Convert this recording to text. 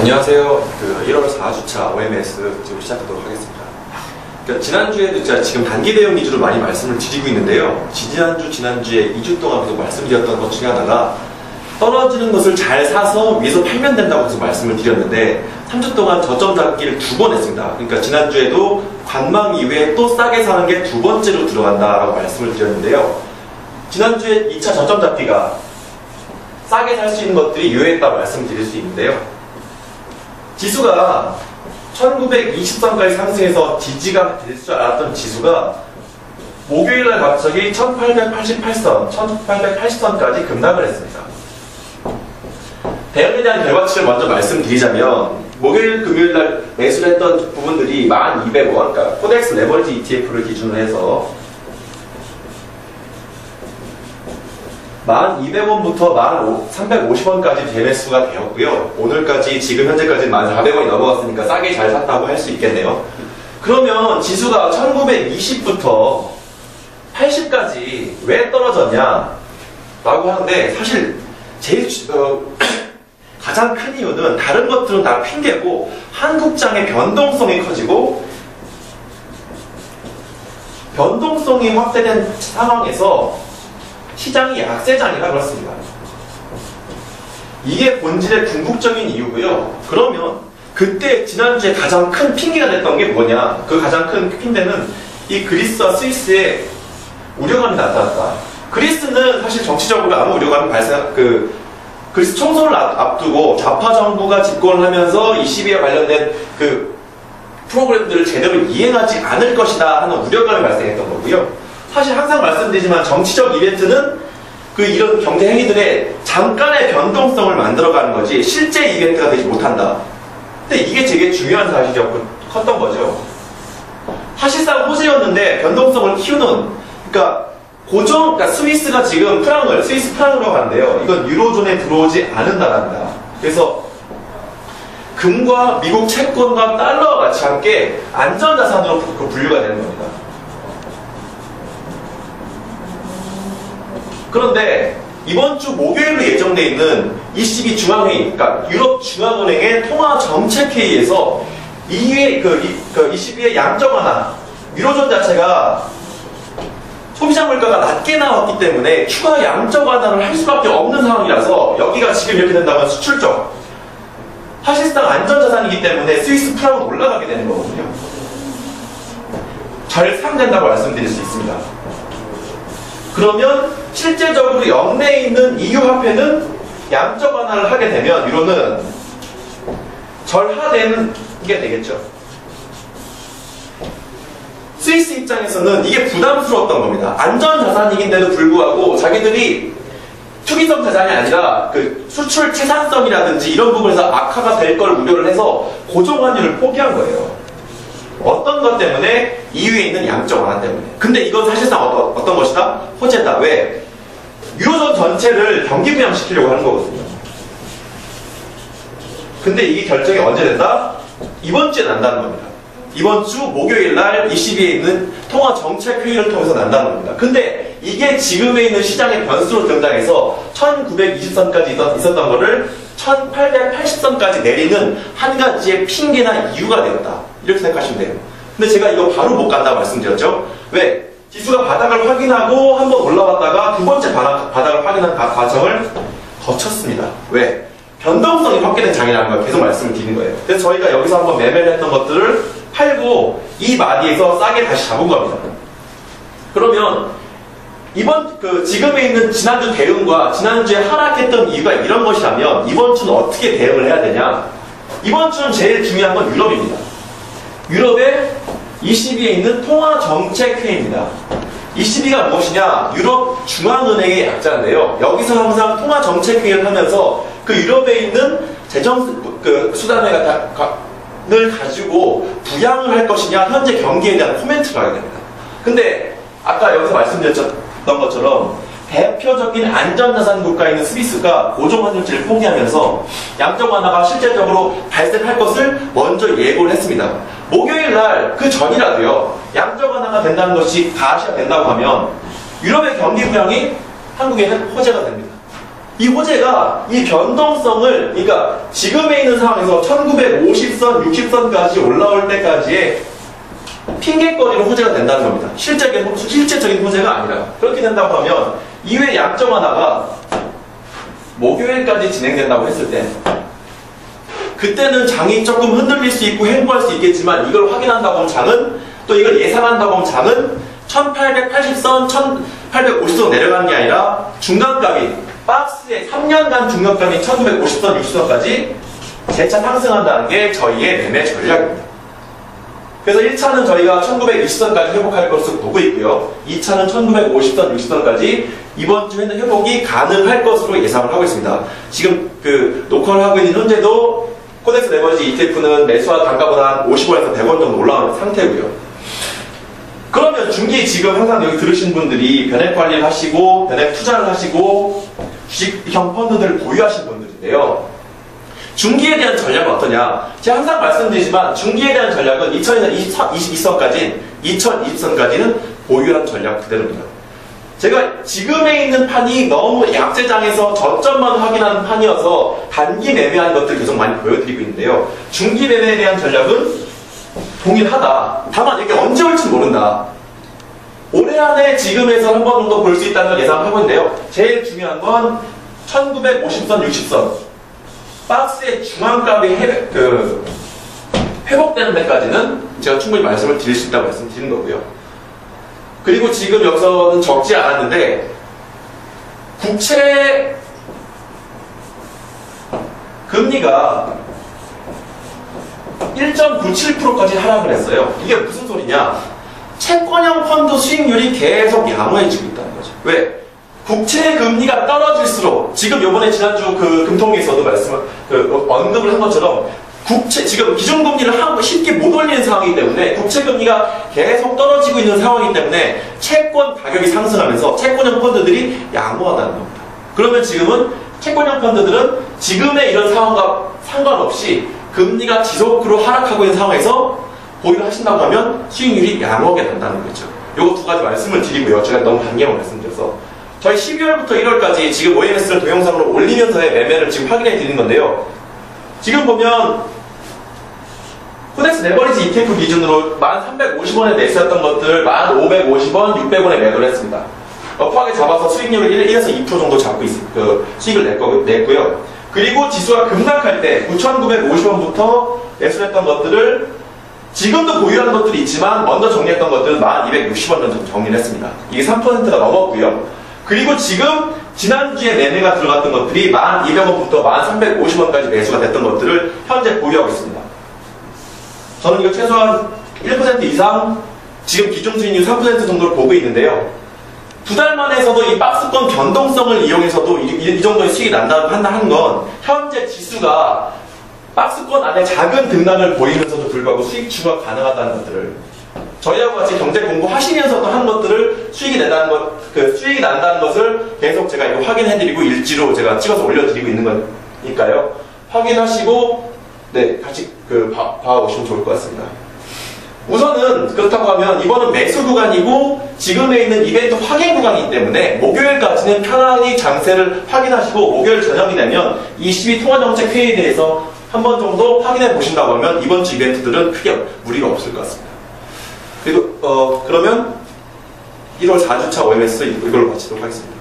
안녕하세요. 1월 4주차 OMS 지금 시작하도록 하겠습니다. 그러니까 지난주에도 제가 지금 단기 대응 위주로 많이 말씀을 드리고 있는데요. 지난주에 2주 동안 계속 말씀드렸던 것 중에 하나가 떨어지는 것을 잘 사서 위에서 팔면 된다고 계속 말씀을 드렸는데 3주 동안 저점 잡기를 2번 했습니다. 그러니까 지난주에도 관망 이후에 또 싸게 사는 게 두 번째로 들어간다라고 말씀을 드렸는데요. 지난주에 2차 저점 잡기가 싸게 살 수 있는 것들이 유효했다 말씀드릴 수 있는데요. 지수가 1920선까지 상승해서 지지가 될 줄 알았던 지수가 목요일날 갑자기 1880선까지 급락을 했습니다. 대응에 대한 결과치를 먼저 말씀드리자면 목요일, 금요일날 매수를 했던 부분들이 1200원, 그러니까 코덱스 레버리지 ETF를 기준으로 해서 1200원부터 1350원까지 재매수가 되었고요. 오늘까지 지금 현재까지 1400원이 넘어갔으니까 싸게 잘 샀다고 할 수 있겠네요. 그러면 지수가 1920부터 80까지 왜 떨어졌냐 라고 하는데 사실 제일 가장 큰 이유는 다른 것들은 다 핑계고 한국장의 변동성이 커지고 변동성이 확대된 상황에서 시장이 약세장이라 그렇습니다. 이게 본질의 궁극적인 이유고요. 그러면 그때 지난주에 가장 큰 핑계가 됐던 게 뭐냐? 그 가장 큰 핑계는 이 그리스와 스위스의 우려감이 나타났다. 그리스는 사실 정치적으로 아무 우려감이 그리스 총선을 앞두고 좌파 정부가 집권을 하면서 22에 관련된 그 프로그램들을 제대로 이행하지 않을 것이다 하는 우려감이 발생했던 거고요. 사실 항상 말씀드리지만 정치적 이벤트는 이런 경제 행위들의 잠깐의 변동성을 만들어가는 거지 실제 이벤트가 되지 못한다. 근데 이게 되게 중요한 사실이었고 컸던 거죠. 사실상 호재였는데 변동성을 키우는, 그러니까 스위스가 지금 스위스 프랑으로 가는데요. 이건 유로존에 들어오지 않은 나라입니다. 그래서 금과 미국 채권과 달러와 같이 함께 안전자산으로 분류가 되는 겁니다. 그런데 이번 주 목요일로 예정되어 있는 ECB 중앙회의, 그러니까 유럽 중앙은행의 통화정책회의에서 ECB의 양적 완화, 유로존 자체가 소비자 물가가 낮게 나왔기 때문에 추가 양적 완화를 할 수밖에 없는 상황이라서 여기가 지금 이렇게 된다면 수출적, 사실상 안전자산이기 때문에 스위스 프랑은 올라가게 되는 거거든요. 절상된다고 말씀드릴 수 있습니다. 그러면 실제적으로 역내에 있는 EU 화폐는 양적 완화를 하게 되면 유로는 절하되는 게 되겠죠. 스위스 입장에서는 이게 부담스러웠던 겁니다. 안전자산이긴데도 불구하고 자기들이 투기성 자산이 아니라 수출 채산성이라든지 이런 부분에서 악화가 될 걸 우려를 해서 고정환율을 포기한 거예요. 어떤 것 때문에 EU에 있는 양적 완화 때문에. 근데 이건 사실상 어떤 것이다? 호재다. 왜? 유로존 전체를 경기 부양시키려고 하는 거거든요. 근데 이게 결정이 언제 된다? 이번 주에 난다는 겁니다. 이번 주 목요일 날 ECB에 있는 통화정책회의를 통해서 난다는 겁니다. 근데 이게 지금에 있는 시장의 변수로 등장해서 1920선까지 있었던 거를 1880선까지 내리는 한 가지의 핑계나 이유가 되었다. 이렇게 생각하시면 돼요. 근데 제가 이거 바로 못 간다고 말씀드렸죠. 왜? 지수가 바닥을 확인하고 한번 올라갔다가 두 번째 바닥을 확인한 과정을 거쳤습니다. 왜? 변동성이 확대된 장이라는 걸 계속 말씀을 드린 거예요. 그래서 저희가 여기서 한번 매매를 했던 것들을 팔고 이 마디에서 싸게 다시 잡은 겁니다. 그러면 지금에 있는 지난주 대응과 지난주에 하락했던 이유가 이런 것이라면 이번 주는 어떻게 대응을 해야 되냐? 이번 주는 제일 중요한 건 유럽입니다. 유럽의 ECB에 있는 통화정책회의입니다. ECB가 무엇이냐? 유럽 중앙은행의 약자인데요. 여기서 항상 통화정책회의를 하면서 유럽에 있는 재정 수단을 가지고 부양을 할 것이냐, 현재 경기에 대한 코멘트를 하게 됩니다. 근데 아까 여기서 말씀드렸던 것처럼 대표적인 안전자산 국가에 있는 스위스가 고정환율제를 포기하면서 양적 완화가 실제적으로 발생할 것을 먼저 예고를 했습니다. 목요일 날 그 전이라도요, 양적 완화가 된다는 것이 가시가 된다고 하면 유럽의 경기 부양이 한국에는 호재가 됩니다. 이 호재가 이 변동성을, 그러니까 지금에 있는 상황에서 1950선, 60선까지 올라올 때까지의 핑계거리로 호재가 된다는 겁니다. 실제적인 호재가 아니라. 그렇게 된다고 하면 이외의 약점 하나가 목요일까지 진행된다고 했을 때, 그때는 장이 조금 흔들릴 수 있고 횡보할 수 있겠지만, 이걸 확인한다고 하면 장은, 또 이걸 예상한다고 하면 장은 1880선, 1850선 내려가는 게 아니라 중간값이, 박스의 3년간 중간값이 1950선, 60선까지 재차 상승한다는 게 저희의 매매 전략입니다. 그래서 1차는 저희가 1920선까지 회복할 것으로 보고 있고요. 2차는 1950선, 60선까지 이번 주에는 회복이 가능할 것으로 예상을 하고 있습니다. 지금 녹화를 하고 있는 현재도 코덱스 레버리지 ETF는 매수와 단가보다 한 50원에서 100원 정도 올라가는 상태고요. 그러면 중기 지금 항상 여기 들으신 분들이 변액 관리를 하시고 변액 투자를 하시고 주식형 펀드들을 보유하신 분들인데요. 중기에 대한 전략은 어떠냐? 제가 항상 말씀드리지만 중기에 대한 전략은 2020선까지는 보유한 전략 그대로입니다. 제가 지금에 있는 판이 너무 약세장에서 저점만 확인하는 판이어서 단기 매매하는 것들 계속 많이 보여드리고 있는데요. 중기 매매에 대한 전략은 동일하다. 다만 이게 언제 올지 모른다. 올해 안에 지금에서 한 번 정도 볼 수 있다는 걸 예상하고 있는데요. 제일 중요한 건 1950선, 60선. 박스의 중앙값이 회복되는 데까지는 제가 충분히 말씀을 드릴 수 있다고 말씀드리는 거고요. 그리고 지금 여기서는 적지 않았는데, 국채 금리가 1.97%까지 하락을 했어요. 이게 무슨 소리냐? 채권형 펀드 수익률이 계속 양호해지고 있다는 거죠. 왜? 국채 금리가 떨어질수록, 지금 요번에 지난주 금통위에서도 언급을 한 것처럼, 지금 기준금리를 쉽게 못 올리는 상황이기 때문에, 국채금리가 계속 떨어지고 있는 상황이기 때문에, 채권 가격이 상승하면서 채권형 펀드들이 양호하다는 겁니다. 그러면 지금은 채권형 펀드들은 지금의 이런 상황과 상관없이 금리가 지속으로 하락하고 있는 상황에서 보유를 하신다고 하면 수익률이 양호하게 된다는 거죠. 요거 두 가지 말씀을 드리고요. 제가 너무 단계로 말씀드려서. 저희 12월부터 1월까지 지금 OMS를 동영상으로 올리면서의 매매를 지금 확인해 드리는 건데요. 지금 보면 코덱스 레버리지 ETF 기준으로 1,350원에 매수했던 것들 1,550원, 600원에 매도를 했습니다. 러프하게 잡아서 수익률을 1에서 2% 정도 잡고 수익을 냈고요. 그리고 지수가 급락할 때 9,950원부터 매수를 했던 것들을 지금도 보유하는 것들이 있지만 먼저 정리했던 것들은 1,260원 정도 정리를 했습니다. 이게 3%가 넘었고요. 그리고 지금 지난주에 매매가 들어갔던 것들이 1,200원부터 1,350원까지 매수가 됐던 것들을 현재 보유하고 있습니다. 저는 이거 최소한 1% 이상 지금 기존 수익률 3% 정도를 보고 있는데요. 두 달 만에서도 이 박스권 변동성을 이용해서도 이 정도의 수익이 난다고 하는 건 현재 지수가 박스권 안에 작은 등락을 보이면서도 불구하고 수익 추가 가능하다는 것들을, 저희하고 같이 경제 공부하시면서도 한 것들을 수익이 난다는 것을 계속 제가 이거 확인해드리고 일지로 제가 찍어서 올려드리고 있는 거니까요. 확인하시고, 네, 같이 봐오시면 좋을 것 같습니다. 우선은 그렇다고 하면 이번은 매수 구간이고 지금에 있는 이벤트 확인 구간이기 때문에 목요일까지는 편안히 장세를 확인하시고 목요일 저녁이 되면 이 12통화정책회의에 대해서 한 번 정도 확인해 보신다고 하면 이번 주 이벤트들은 크게 무리가 없을 것 같습니다. 그리고 그러면 1월 4주차 OMS 이걸로 마치도록 하겠습니다.